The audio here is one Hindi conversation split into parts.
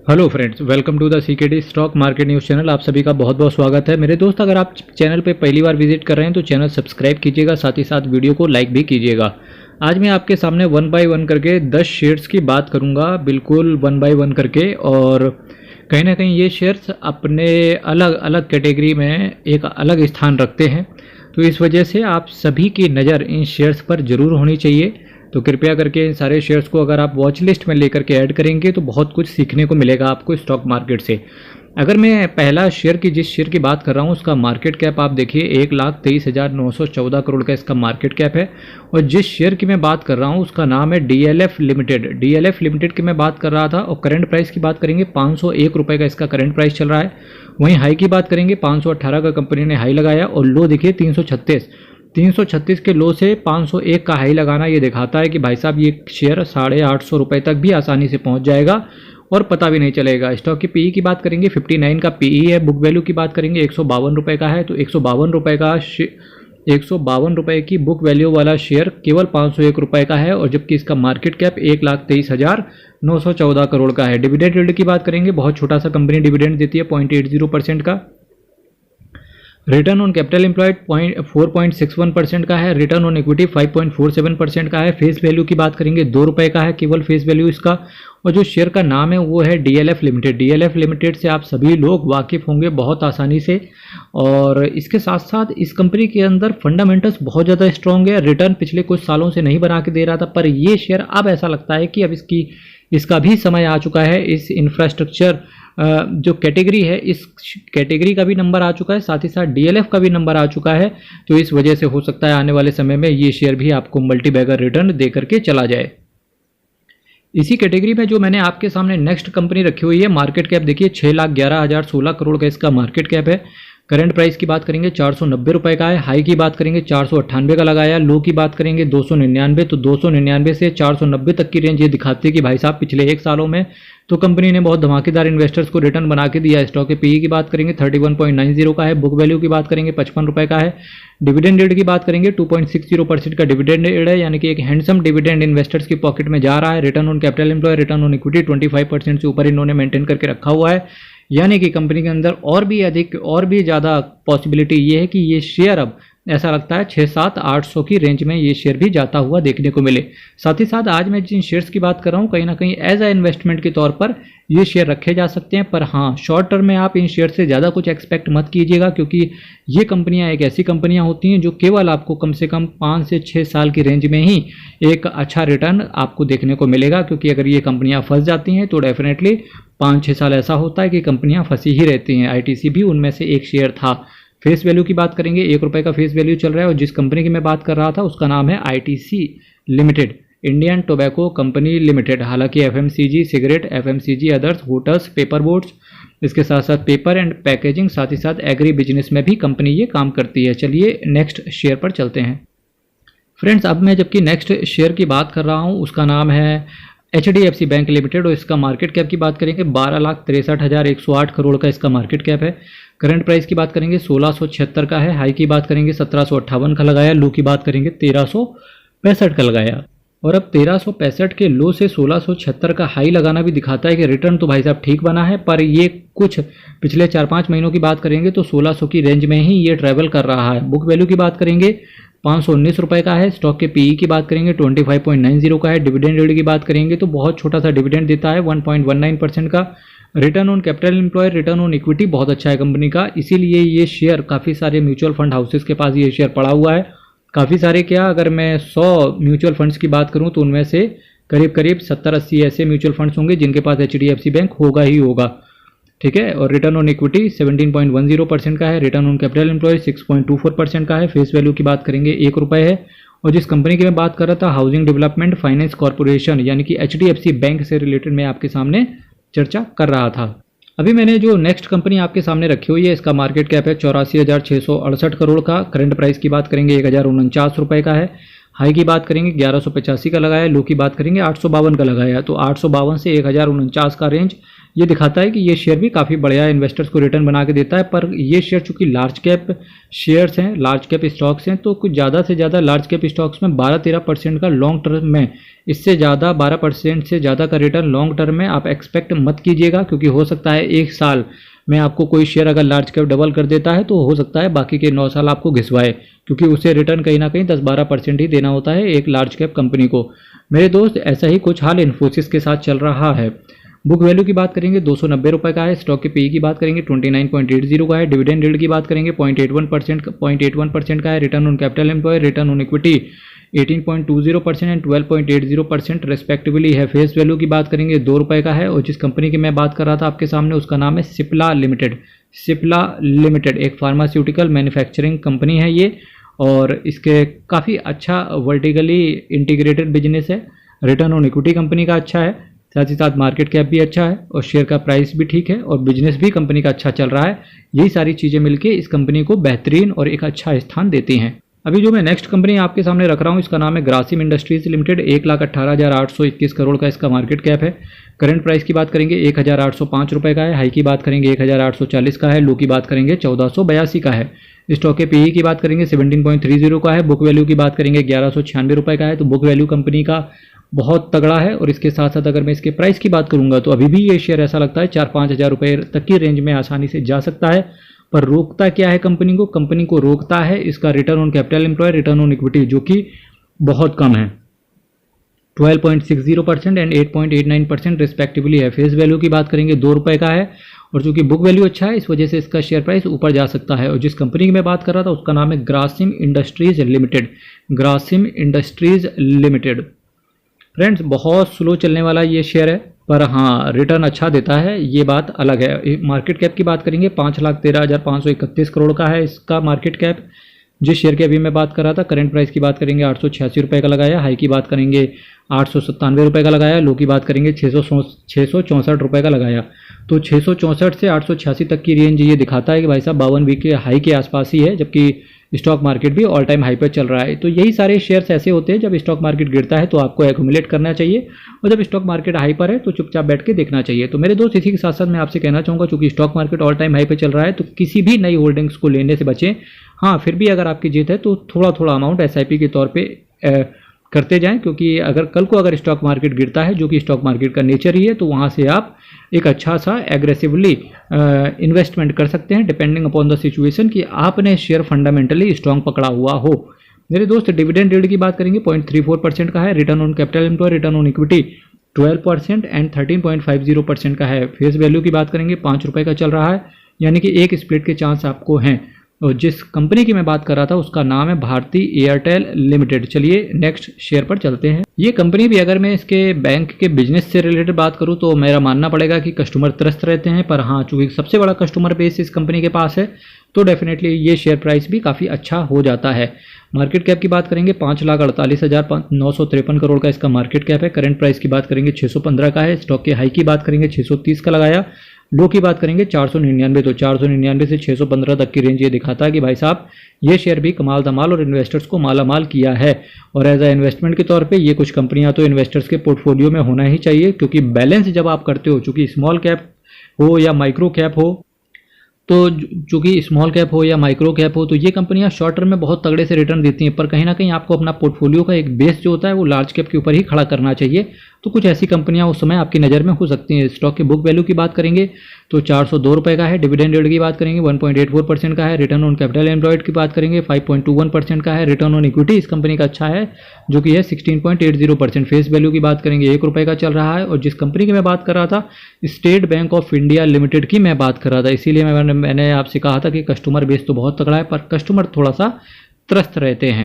Hello friends, welcome to the CKD stock market news channel. आप सभी का बहुत बहुत स्वागत है। मेरे दोस्त, अगर आप चैनल पे पहली बार विजिट कर रहे हैं तो चैनल सब्सक्राइब कीजिएगा, साथ ही साथ वीडियो को लाइक भी कीजिएगा। आज मैं आपके सामने वन बाय वन करके 10 शेयर्स की बात करूंगा, बिल्कुल वन बाय वन करके। और कहीं ना कहीं ये शेयर्स अपने अलग अलग कैटेगरी में एक अलग स्थान रखते हैं, तो इस वजह से आप सभी की नज़र इन शेयर्स पर ज़रूर होनी चाहिए। तो कृपया करके इन सारे शेयर्स को अगर आप वॉच लिस्ट में लेकर के ऐड करेंगे तो बहुत कुछ सीखने को मिलेगा आपको स्टॉक मार्केट से। अगर मैं पहला शेयर की जिस शेयर की बात कर रहा हूँ उसका मार्केट कैप आप देखिए 1,23,914 करोड़ का इसका मार्केट कैप है। और जिस शेयर की मैं बात कर रहा हूँ उसका नाम है डीएलएफ लिमिटेड। डीएलएफ लिमिटेड की मैं बात कर रहा था और करंट प्राइस की बात करेंगे 501 रुपये का इसका करंट प्राइस चल रहा है। वहीं हाई की बात करेंगे 518 का कंपनी ने हाई लगाया और लो देखिए 336 के लो से 501 का हाई लगाना ये दिखाता है कि भाई साहब ये शेयर 850 रुपये तक भी आसानी से पहुंच जाएगा और पता भी नहीं चलेगा। स्टॉक की पीई की बात करेंगे 59 का पीई है। बुक वैल्यू की बात करेंगे 152 रुपये का है। तो 152 रुपये की बुक वैल्यू वाला शेयर केवल 501 रुपये का है, और जबकि इसका मार्केट कैप 1,23,914 करोड़ का है। डिविडेंड यील्ड की बात करेंगे, बहुत छोटा सा कंपनी डिविडेंड देती है 0.80% का। रिटर्न ऑन कैपिटल एम्प्लॉयड 4.61% का है। रिटर्न ऑन इक्विटी 5.47% का है। फेस वैल्यू की बात करेंगे 2 रुपये का है केवल फेस वैल्यू इसका। और जो शेयर का नाम है वो है डीएलएफ लिमिटेड। डीएलएफ लिमिटेड से आप सभी लोग वाकिफ़ होंगे बहुत आसानी से। और इसके साथ साथ इस कंपनी के अंदर फंडामेंटल्स बहुत ज़्यादा स्ट्रॉन्ग है। रिटर्न पिछले कुछ सालों से नहीं बना के दे रहा था, पर ये शेयर अब ऐसा लगता है कि अब इसका भी समय आ चुका है। इस इंफ्रास्ट्रक्चर जो कैटेगरी है, इस कैटेगरी का भी नंबर आ चुका है, साथ ही साथ डीएलएफ का भी नंबर आ चुका है। तो इस वजह से हो सकता है आने वाले समय में ये शेयर भी आपको मल्टी बैगर रिटर्न दे करके चला जाए। इसी कैटेगरी में जो मैंने आपके सामने नेक्स्ट कंपनी रखी हुई है, मार्केट कैप देखिए 6,11,016 करोड़ का इसका मार्केट कैप है। करंट प्राइस की बात करेंगे 490 रुपये का है। हाई की बात करेंगे 498 का लगाया। लो की बात करेंगे 299। तो 299 से 490 तक की रेंज ये दिखाती है कि भाई साहब पिछले एक सालों में तो कंपनी ने बहुत धमाकेदार इन्वेस्टर्स को रिटर्न बना के दिया। स्टॉक के पीई की बात करेंगे 31.90 का है। बुक वैल्यू की बात करेंगे 55 रुपये का है। डिविडेंड यील्ड की बात करेंगे 2.60% का डिविडेंड यील्ड है, यानी कि एक हैंडसम डिविडेंड इन्वेस्टर्स की पॉकेट में जा रहा है। Return on capital employ, return on equity 25% से ऊपर इन्होंने मेंटेन करके रखा हुआ है। यानी कि कंपनी के अंदर और भी ज़्यादा पॉसिबिलिटी ये है कि ये शेयर अब ऐसा लगता है 600-700-800 की रेंज में ये शेयर भी जाता हुआ देखने को मिले। साथ ही साथ आज मैं जिन शेयर्स की बात कर रहा हूँ कहीं ना कहीं एज अ इन्वेस्टमेंट के तौर पर ये शेयर रखे जा सकते हैं। पर हाँ, शॉर्ट टर्म में आप इन शेयर से ज़्यादा कुछ एक्सपेक्ट मत कीजिएगा, क्योंकि ये कंपनियां एक ऐसी कंपनियां होती हैं जो केवल आपको कम से कम 5 से 6 साल की रेंज में ही एक अच्छा रिटर्न आपको देखने को मिलेगा। क्योंकि अगर ये कंपनियां फंस जाती हैं तो डेफिनेटली 5-6 साल ऐसा होता है कि कंपनियां फंसी ही रहती हैं। आईटीसी भी उनमें से एक शेयर था। फेस वैल्यू की बात करेंगे 1 रुपये का फेस वैल्यू चल रहा है। और जिस कंपनी की मैं बात कर रहा था उसका नाम है ITC limited, Indian tobacco company limited. हालांकि FMCG cigarette, FMCG others, hotels, paper boards, इसके साथ साथ पेपर एंड पैकेजिंग, साथ ही साथ एग्री बिजनेस में भी कंपनी ये काम करती है। चलिए नेक्स्ट शेयर पर चलते हैं फ्रेंड्स। अब मैं जबकि नेक्स्ट शेयर की बात कर रहा हूँ उसका नाम है एचडीएफसी बैंक लिमिटेड। और इसका मार्केट कैप की बात करेंगे 12,63,108 करोड़ का इसका मार्केट कैप है। करंट प्राइस की बात करेंगे 1676 का है। हाई की बात करेंगे 1758 का लगाया। लो की बात करेंगे 1365 का लगाया। और अब 1365 के लो से 1676 का हाई लगाना भी दिखाता है कि रिटर्न तो भाई साहब ठीक बना है, पर ये कुछ पिछले 4-5 महीनों की बात करेंगे तो 1600 की रेंज में ही ये ट्रैवल कर रहा है। बुक वैल्यू की बात करेंगे 519 रुपये का है। स्टॉक के पीई की बात करेंगे 25.90 का है। डिविडेंड यील्ड की बात करेंगे तो बहुत छोटा सा डिविडेंड देता है 1.19% का। Return on capital employ, return on equity बहुत अच्छा है कंपनी का। इसीलिए ये शेयर काफ़ी सारे म्यूचुअल फंड हाउसेस के पास ये शेयर पड़ा हुआ है। काफ़ी सारे क्या, अगर मैं 100 म्यूचुअल फंड्स की बात करूं तो उनमें से करीब 70-80 ऐसे म्यूचुअल फंड्स होंगे जिनके पास एचडीएफसी बैंक होगा ही होगा। ठीक है। और रिटर्न ऑन इक्विटी 17.10% का है। रिटर्न ऑन कैपिटल एम्प्लॉय 6.24% का है। फेस वैल्यू की बात करेंगे 1 रुपये है। और जिस कंपनी की मैं बात कर रहा था हाउसिंग डेवलपमेंट फाइनेंस कॉर्पोरेशन, यानी कि एचडीएफसी बैंक से रिलेटेड मैं आपके सामने चर्चा कर रहा था। अभी मैंने जो नेक्स्ट कंपनी आपके सामने रखी हुई है इसका मार्केट कैप है 84,668 करोड़ का। करंट प्राइस की बात करेंगे 1,049 रुपये का है। हाई की बात करेंगे 1185 का लगाया। लो की बात करेंगे 852 का लगाया। तो 852 से 1,049 का रेंज ये दिखाता है कि ये शेयर भी काफ़ी बढ़िया इन्वेस्टर्स को रिटर्न बना के देता है। पर ये शेयर चूंकि लार्ज कैप शेयर्स हैं, लार्ज कैप स्टॉक्स हैं, तो कुछ ज़्यादा से ज़्यादा लार्ज कैप स्टॉक्स में 12-13% का लॉन्ग टर्म में, इससे ज़्यादा 12% से ज़्यादा का रिटर्न लॉन्ग टर्म में आप एक्सपेक्ट मत कीजिएगा, क्योंकि हो सकता है एक साल में आपको कोई शेयर अगर लार्ज कैप डबल कर देता है तो हो सकता है बाकी के 9 साल आपको घिसवाए, क्योंकि उसे रिटर्न कहीं ना कहीं 10-12% ही देना होता है एक लार्ज कैप कंपनी को। मेरे दोस्त, ऐसा ही कुछ हाल इन्फोसिस के साथ चल रहा है। बुक वैल्यू की बात करेंगे 290 रुपये का है। स्टॉक के पीई की बात करेंगे 29.80 का है। डिविडेंड यील्ड की बात करेंगे 0.81% का है। Return on capital employ, return on equity 18.20% and 12.80% respectively है। फेस वैल्यू की बात करेंगे 2 रुपये का है। और जिस कंपनी की मैं बात कर रहा था आपके सामने, उसका नाम है सिप्ला लिमिटेड। सिप्ला लिमिटेड एक फार्मास्यूटिकल मैन्युफैक्चरिंग कंपनी है ये, और इसके काफ़ी अच्छा वर्टिकली इंटीग्रेटेड बिजनेस है। रिटर्न ऑन इक्विटी कंपनी का अच्छा है, साथ ही साथ मार्केट कैप भी अच्छा है, और शेयर का प्राइस भी ठीक है, और बिजनेस भी कंपनी का अच्छा चल रहा है। यही सारी चीज़ें मिलके इस कंपनी को बेहतरीन और एक अच्छा स्थान देती हैं। अभी जो मैं नेक्स्ट कंपनी आपके सामने रख रहा हूँ, इसका नाम है ग्रासिम इंडस्ट्रीज लिमिटेड। 1,18,821 करोड़ का इसका मार्केट कैप है। करंट प्राइस की बात करेंगे 1,805 रुपये का है। हाई की बात करेंगे 1,840 का है। लो की बात करेंगे 1,482 का है। स्टॉक के पीई की बात करेंगे 17.30 का है। बुक वैल्यू की बात करेंगे 1,196 रुपये का है। तो बुक वैल्यू कंपनी का बहुत तगड़ा है। और इसके साथ साथ अगर मैं इसके प्राइस की बात करूंगा तो अभी भी ये शेयर ऐसा लगता है 4-5 हज़ार रुपये तक की रेंज में आसानी से जा सकता है। पर रोकता क्या है कंपनी को? कंपनी को रोकता है इसका return on capital employ, return on equity, जो कि बहुत कम है, 12.60% एंड 8.89% रिस्पेक्टिवली है। फेस वैल्यू की बात करेंगे 2 रुपये का है। और चूंकि बुक वैल्यू अच्छा है, इस वजह से इसका शेयर प्राइस ऊपर जा सकता है। और जिस कंपनी की मैं बात कर रहा था उसका नाम है Grasim industries limited. Grasim industries limited friends, बहुत स्लो चलने वाला ये शेयर है, पर हाँ रिटर्न अच्छा देता है, ये बात अलग है। मार्केट कैप की बात करेंगे 5,13,531 करोड़ का है इसका मार्केट कैप। जिस शेयर की अभी मैं बात कर रहा था, करंट प्राइस की बात करेंगे 886 रुपये का लगाया। हाई की बात करेंगे 897 रुपये का लगाया। लो की बात करेंगे 664 रुपये का लगाया। तो 664 से 886 तक की रेंज ये दिखाता है कि भाई साहब 52 वीक के हाई के आसपास ही है, जबकि स्टॉक मार्केट भी ऑल टाइम हाई पर चल रहा है। तो यही सारे शेयर्स ऐसे होते हैं, जब स्टॉक मार्केट गिरता है तो आपको एक्यूमुलेट करना चाहिए, और जब स्टॉक मार्केट हाई पर है तो चुपचाप बैठ के देखना चाहिए। तो मेरे दोस्त, इसी के साथ साथ मैं आपसे कहना चाहूँगा, चूंकि stock market all time high पर चल रहा है, तो किसी भी नई होल्डिंग्स को लेने से बचें। हाँ, फिर भी अगर आपकी जीत है तो थोड़ा थोड़ा अमाउंट SIP के तौर पर करते जाएं, क्योंकि अगर कल को अगर स्टॉक मार्केट गिरता है, जो कि स्टॉक मार्केट का नेचर ही है, तो वहाँ से आप एक अच्छा सा एग्रेसिवली इन्वेस्टमेंट कर सकते हैं, डिपेंडिंग अपॉन द सिचुएशन, कि आपने शेयर फंडामेंटली स्ट्रांग पकड़ा हुआ हो। मेरे दोस्त, डिविडेंड यील्ड की बात करेंगे 0.34% का है। Return on capital employ, return on equity 12% and 13.50% का है। फेस वैल्यू की बात करेंगे 5 रुपये का चल रहा है, यानी कि एक स्प्लिट के चांस आपको हैं। और जिस कंपनी की मैं बात कर रहा था उसका नाम है भारती एयरटेल लिमिटेड। चलिए नेक्स्ट शेयर पर चलते हैं। ये कंपनी भी, अगर मैं इसके बैंक के बिजनेस से रिलेटेड बात करूं तो मेरा मानना पड़ेगा कि कस्टमर त्रस्त रहते हैं, पर हाँ चूंकि सबसे बड़ा कस्टमर बेस इस कंपनी के पास है, तो डेफिनेटली ये शेयर प्राइस भी काफ़ी अच्छा हो जाता है। मार्केट कैप की बात करेंगे 5,48,953 करोड़ का इसका मार्केट कैप है। करंट प्राइस की बात करेंगे 615 का है। स्टॉक के हाई की बात करेंगे 630 का लगाया। लो की बात करेंगे 499। तो 499 से 615 तक की रेंज ये दिखाता है कि भाई साहब ये शेयर भी कमाल धमाल और इन्वेस्टर्स को मालामाल किया है। और एज अ इन्वेस्टमेंट के तौर पे ये कुछ कंपनियां तो इन्वेस्टर्स के पोर्टफोलियो में होना ही चाहिए, क्योंकि बैलेंस जब आप करते हो, चूंकि स्मॉल कैप हो या माइक्रो कैप हो, तो चूंकि स्मॉल कैप हो या माइक्रो कैप हो, तो ये कंपनियां शॉर्ट टर्म में बहुत तगड़े से रिटर्न देती हैं, पर कहीं ना कहीं आपको अपना पोर्टफोलियो का एक बेस जो होता है वो लार्ज कैप के ऊपर ही खड़ा करना चाहिए। तो कुछ ऐसी कंपनियां उस समय आपकी नज़र में हो सकती हैं। स्टॉक के बुक वैल्यू की बात करेंगे तो 402 रुपये का है। डिविडेंड यील्ड की बात करेंगे 1.84% का है। रिटर्न ऑन कैपिटल एम्प्लॉयड की बात करेंगे 5.21% का है। रिटर्न ऑन इक्विटी इस कंपनी का अच्छा है, जो कि है 16.80%। फेस वैल्यू की बात करेंगे 1 रुपये का चल रहा है। और जिस कंपनी की मैं बात कर रहा था, state bank of India limited की मैं बात कर रहा था, इसीलिए मैंने आपसे कहा था कि कस्टमर बेस तो बहुत तगड़ा है, पर कस्टमर थोड़ा सा त्रस्त रहते हैं।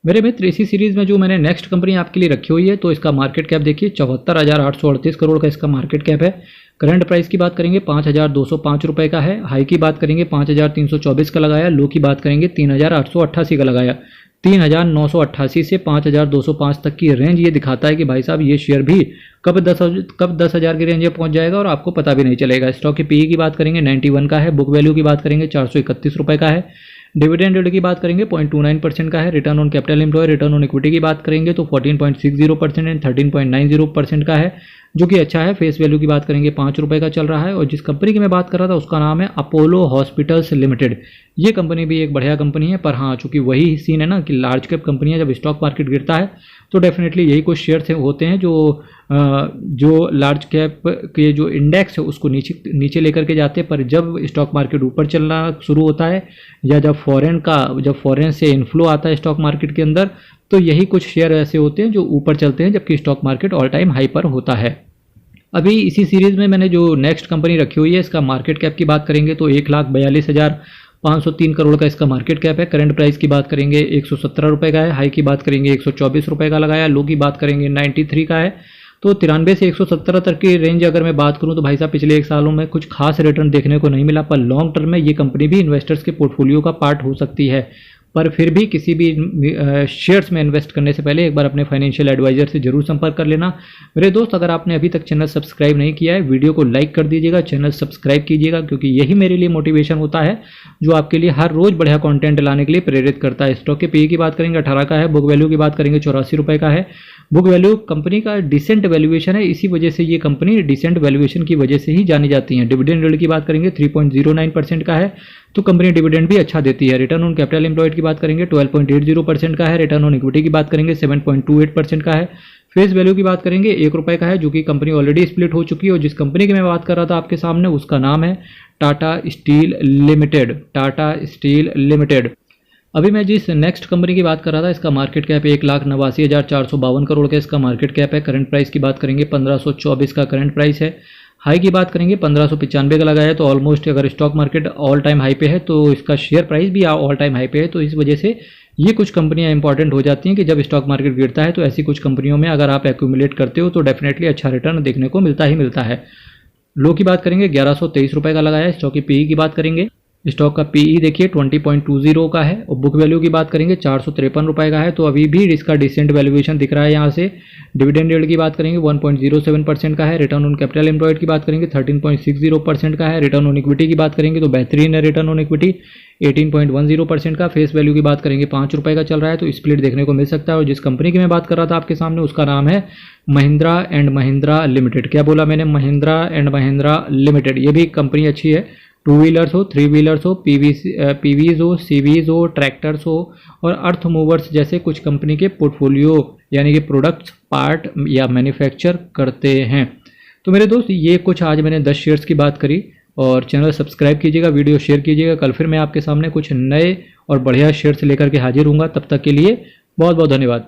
मेरे मित्र, इसी सीरीज़ में जो मैंने नेक्स्ट कंपनी आपके लिए रखी हुई है, तो इसका मार्केट कैप देखिए 74,838 करोड़ का इसका मार्केट कैप है। करंट प्राइस की बात करेंगे 5,205 रुपये का है। हाई की बात करेंगे 5,324 का लगाया। लो की बात करेंगे 3,888 का लगाया। 3,988 से 5,205 तक की रेंज ये दिखाता है कि भाई साहब ये शेयर भी कब 10,000 की रेंज में पहुंच जाएगा और आपको पता भी नहीं चलेगा। स्टॉक की पीई की बात करेंगे 91 का है। बुक वैल्यू की बात करेंगे 431 रुपये का है। डिविडेंड यील्ड की बात करेंगे 0.29% का है। Return on capital employ, return on equity की बात करेंगे तो 14.60% एंड 13.90% का है, जो कि अच्छा है। फेस वैल्यू की बात करेंगे 5 रुपये का चल रहा है। और जिस कंपनी की मैं बात कर रहा था उसका नाम है अपोलो हॉस्पिटल्स लिमिटेड। ये कंपनी भी एक बढ़िया कंपनी है, पर हाँ चूंकि वही सीन है ना कि लार्ज कैप कंपनियां जब स्टॉक मार्केट गिरता है तो डेफिनेटली यही कुछ शेयर्स होते हैं जो लार्ज कैप के जो इंडेक्स है उसको नीचे लेकर के जाते हैं। पर जब स्टॉक मार्केट ऊपर चलना शुरू होता है या जब फॉरेन से इन्फ्लो आता है स्टॉक मार्केट के अंदर, तो यही कुछ शेयर ऐसे होते हैं जो ऊपर चलते हैं जबकि stock market all time high पर होता है। अभी इसी सीरीज में मैंने जो नेक्स्ट कंपनी रखी हुई है इसका मार्केट कैप की बात करेंगे तो 1,42,503 करोड़ का इसका मार्केट कैप है। करंट प्राइस की बात करेंगे 117 रुपये का है। हाई की बात करेंगे 124 रुपये का लगाया। लो की बात करेंगे 93 का है। तो 93 से 170 तक की रेंज अगर मैं बात करूं तो भाई साहब पिछले 1 सालों में कुछ खास रिटर्न देखने को नहीं मिला, पर लॉन्ग टर्म में ये कंपनी भी इन्वेस्टर्स के पोर्टफोलियो का पार्ट हो सकती है। पर फिर भी किसी भी शेयर्स में इन्वेस्ट करने से पहले एक बार अपने फाइनेंशियल एडवाइजर से जरूर संपर्क कर लेना। मेरे दोस्त, अगर आपने अभी तक चैनल सब्सक्राइब नहीं किया है, वीडियो को लाइक कर दीजिएगा, चैनल सब्सक्राइब कीजिएगा, क्योंकि यही मेरे लिए मोटिवेशन होता है जो आपके लिए हर रोज बढ़िया कंटेंट लाने के लिए प्रेरित करता है। स्टॉक के पीई की बात करेंगे 18 का है। बुक वैल्यू की बात करेंगे 84 रुपये का है। बुक वैल्यू कंपनी का डिसेंट वैल्यूएशन है, इसी वजह से ये कंपनी डिसेंट वैल्यूएशन की वजह से ही जानी जाती है। डिविडेंड यील्ड की बात करेंगे 3.09% का है, तो कंपनी डिविडेंड भी अच्छा देती है। रिटर्न ऑन कैपिटल एम्प्लॉयड की बात करेंगे 12.80% का है। रिटर्न ऑन इक्विटी की बात करेंगे 7.28% का है। फेस वैल्यू की बात करेंगे 1 रुपये का है, जो कि कंपनी ऑलरेडी स्प्लिट हो चुकी है। और जिस कंपनी की मैं बात कर रहा था आपके सामने उसका नाम है Tata steel limited. Tata steel limited. अभी मैं जिस नेक्स्ट कंपनी की बात कर रहा था इसका मार्केट कैप 1,89,452 करोड़ का इसका मार्केट कैप है। करंट प्राइस की बात करेंगे 1524 का करंट प्राइस है। हाई की बात करेंगे 1595 का लगाया है। तो ऑलमोस्ट अगर stock market all time high पे है तो इसका शेयर प्राइस भी ऑल टाइम हाई पे है। तो इस वजह से ये कुछ कंपनियां इंपॉर्टेंट हो जाती हैं कि जब स्टॉक मार्केट गिरता है तो ऐसी कुछ कंपनियों में अगर आप एक्यूमुलेट करते हो तो डेफिनेटली अच्छा रिटर्न देखने को मिलता ही मिलता है। लो की बात करेंगे 1123 रुपये का लगाया है। स्टॉक की पीई की बात करेंगे, स्टॉक का पीई देखिए 20.20 का है। और बुक वैल्यू की बात करेंगे 453 रुपये का है। तो अभी भी इसका डिसेंट वैल्यूएशन दिख रहा है यहाँ से। डिविडेंड यील्ड की बात करेंगे 1.07% का है। रिटर्न ऑन कैपिटल एम्प्लॉयड की बात करेंगे 13.60% का है। रिटर्न ऑन इक्विटी की बात करेंगे तो बेहतरीन है रिटर्न ऑन इक्विटी 18.10% का। फेस वैल्यू की बात करेंगे 5 रुपये का चल रहा है, तो स्प्लिट देखने को मिल सकता है। और जिस कंपनी की मैं बात कर रहा था आपके सामने उसका नाम है महिंद्रा एंड महिंद्रा लिमिटेड। क्या बोला मैंने? Mahindra and Mahindra limited. ये भी कंपनी अच्छी है। 2 व्हीलर्स हो, 3 व्हीलर्स हो, पीवीज हो, सीवीज हो, ट्रैक्टर्स हो और अर्थ मूवर्स जैसे कुछ कंपनी के पोर्टफोलियो यानी कि प्रोडक्ट्स पार्ट या मैन्युफैक्चर करते हैं। तो मेरे दोस्त, ये कुछ आज मैंने 10 शेयर्स की बात करी। और चैनल सब्सक्राइब कीजिएगा, वीडियो शेयर कीजिएगा। कल फिर मैं आपके सामने कुछ नए और बढ़िया शेयर्स लेकर के हाजिर हूँगा। तब तक के लिए बहुत बहुत धन्यवाद।